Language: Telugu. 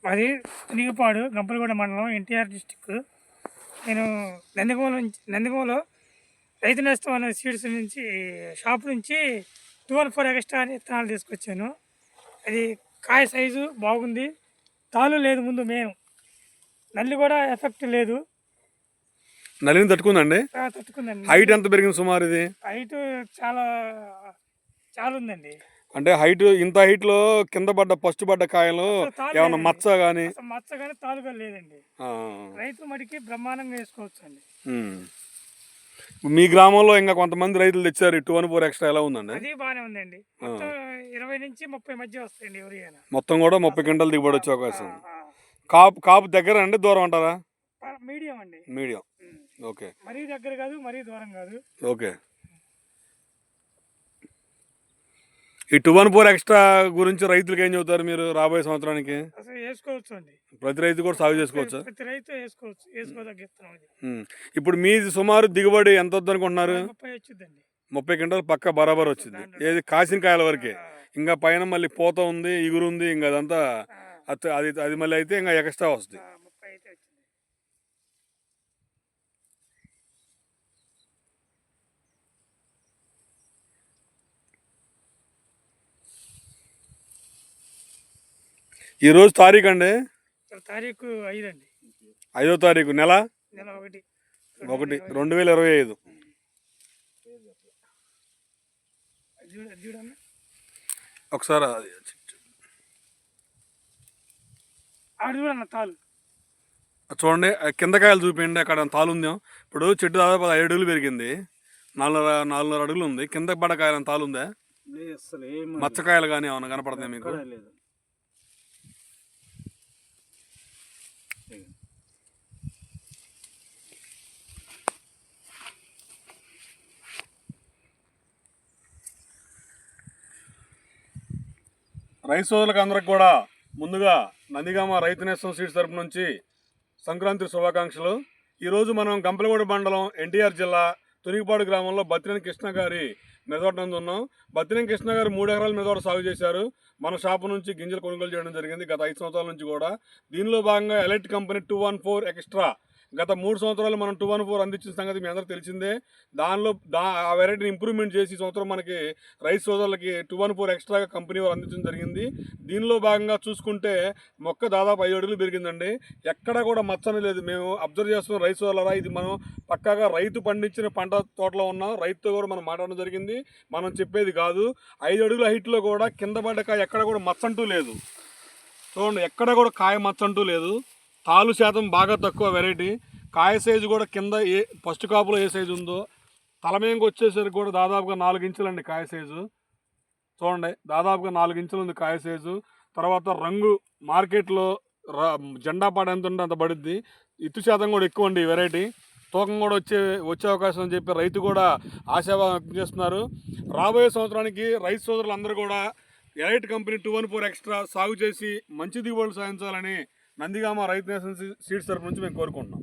మాది తినిగిపాడు గంపలగూడ మండలం ఎన్టీఆర్ డిస్టిక్. నేను నందిగంలో రైతు నేస్తం అనే సీడ్స్ నుంచి షాప్ నుంచి 214 ఎక్స్ట్రా అని విత్తనాలు తీసుకొచ్చాను. అది కాయ సైజు బాగుంది, తాలు లేదు, ముందు మేము నల్లి కూడా ఎఫెక్ట్ లేదు. నల్లిని తట్టుకుందండి? తట్టుకుందండి. హైట్ ఎంత పెరిగింది సుమారు? ఇది హైట్ చాలా చాలా ఉందండి. అంటే హైట్, ఇంత హైట్ లో కింద పడ్డ ఫస్ట్ పడ్డ కాయలు ఏమన్నా మచ్చ గానీ తాలుగా లేదండి. రైతు మడికి బ్రహ్మాండంగా వేసుకోవచ్చు అండి. మీ గ్రామంలో ఇంకా కొంతమంది రైతులు తెచ్చారు 214 ఎక్స్ట్రా, ఎలా ఉందండి? అది బాగానే ఉందండి. మొత్తం 20 నుంచి 30 మధ్య వస్తాయండి ఎవరైనా. మొత్తం కూడా 30 క్వింటల్ దిగుబడి వచ్చే అవకాశం. కాపు దగ్గర అండి, దూరం అంటారా? మీడియం అండి. మీడియం. ఓకే. మరీ దగ్గర కాదు, మరీ దూరం కాదు. ఓకే. ఈ 214 ఎక్స్ట్రా గురించి రైతులకు ఏం చెబుతారు మీరు రాబోయే సంవత్సరానికి? అసలు వేసుకోవచ్చు అండి, ప్రతి రైతు కూడా సాగు చేసుకోవచ్చు. ప్రతి రైతు వేసుకోవచ్చు, వేసుకోదగిస్తున్నాం. ఇప్పుడు మీ సుమారు దిగుబడి ఎంత వద్దు అనుకుంటున్నారు? 30 వచ్చిందండి. 30 క్వింటల్ పక్క బరాబర్ వచ్చింది. ఏది కాసిన కాయల వరకే, ఇంకా పైన మళ్ళీ పూత ఉంది, ఇగురు ఉంది, ఇంకా అదంతా అది మళ్ళీ అయితే ఇంకా ఎక్స్ట్రా వస్తుంది. ఈ రోజు తారీఖు అండి? తారీఖు 5 అండి. 5వ తారీఖు నెల 1 2025. ఒకసారి చూడండి, కింద కాయలు చూపించండి. అక్కడ తాలు ఉందేమో. ఇప్పుడు చెట్టు దాదాపు 5 అడుగులు పెరిగింది, 4.5 అడుగులు ఉంది. కింద పడ్డ కాయలు తాలు ఉందా? మచ్చకాయలు కానీ ఏమన్నా కనపడుతున్నాయి మీకు? రైతు సోదరులకు అందరికి కూడా ముందుగా నందిగామ రైతు నేస్తం సీడ్స్ తరపు నుంచి సంక్రాంతి శుభాకాంక్షలు. ఈరోజు మనం గంపలగూడ మండలం ఎన్టీఆర్ జిల్లా తునిగిపాడు గ్రామంలో బత్తినేని కృష్ణ గారి మెదోట నందు ఉన్నాం. బత్తినేని కృష్ణ గారు 3 ఎకరాల మెదోట సాగు చేశారు. మన షాపు నుంచి గింజలు కొనుగోలు చేయడం జరిగింది గత 5 సంవత్సరాల నుంచి కూడా. దీనిలో భాగంగా ఎలైట్ కంపెనీ 214 ఎక్స్ట్రా గత 3 సంవత్సరాలు మనం 214 అందించిన సంగతి మీ అందరికీ తెలిసిందే. దానిలో ఆ వెరైటీని ఇంప్రూవ్మెంట్ చేసి ఈ సంవత్సరం మనకి రైతు సోదరులకి 214 ఎక్స్ట్రాగా కంపెనీ వారు అందించడం జరిగింది. దీనిలో భాగంగా చూసుకుంటే మొక్క దాదాపు 5 అడుగులు పెరిగిందండి. ఎక్కడ కూడా మచ్చని లేదు. మేము అబ్జర్వ్ చేస్తున్న రైతు సోదరులరా, ఇది మనం పక్కాగా రైతు పండించిన పంట తోటలో ఉన్నాం. రైతుతో కూడా మనం మాట్లాడడం జరిగింది, మనం చెప్పేది కాదు. 5 అడుగుల హైట్లో కూడా కింద పడ్డ కాయ ఎక్కడ కూడా మచ్చంటూ లేదు. చూడండి, ఎక్కడ కూడా కాయ మచ్చంటూ లేదు. తాలు శాతం బాగా తక్కువ వెరైటీ. కాయ సైజు కూడా కింద ఫస్ట్ కాపులో ఏ సైజు ఉందో తలమేంకి వచ్చేసరికి కూడా దాదాపుగా 4 ఇంచులండి కాయ సైజు. చూడండి, దాదాపుగా 4 ఇంచులు ఉంది కాయ సైజు. తర్వాత రంగు మార్కెట్లో జెండా పాట ఎంత ఉంటే అంత పడుద్ది. ఇత్తు శాతం కూడా ఎక్కువ అండి ఈ వెరైటీ. తూకం కూడా వచ్చే అవకాశం అని చెప్పి రైతు కూడా ఆశాభావం వ్యక్తం చేస్తున్నారు. రాబోయే సంవత్సరానికి రైతు సోదరులు అందరూ కూడా ఎలైట్ కంపెనీ 214 ఎక్స్ట్రా సాగు చేసి మంచి దిగుబడులు సాధించాలని నందిగామ రైతు నేస్తం సీడ్స్ తరపు నుంచి మేము కోరుకుంటున్నాం.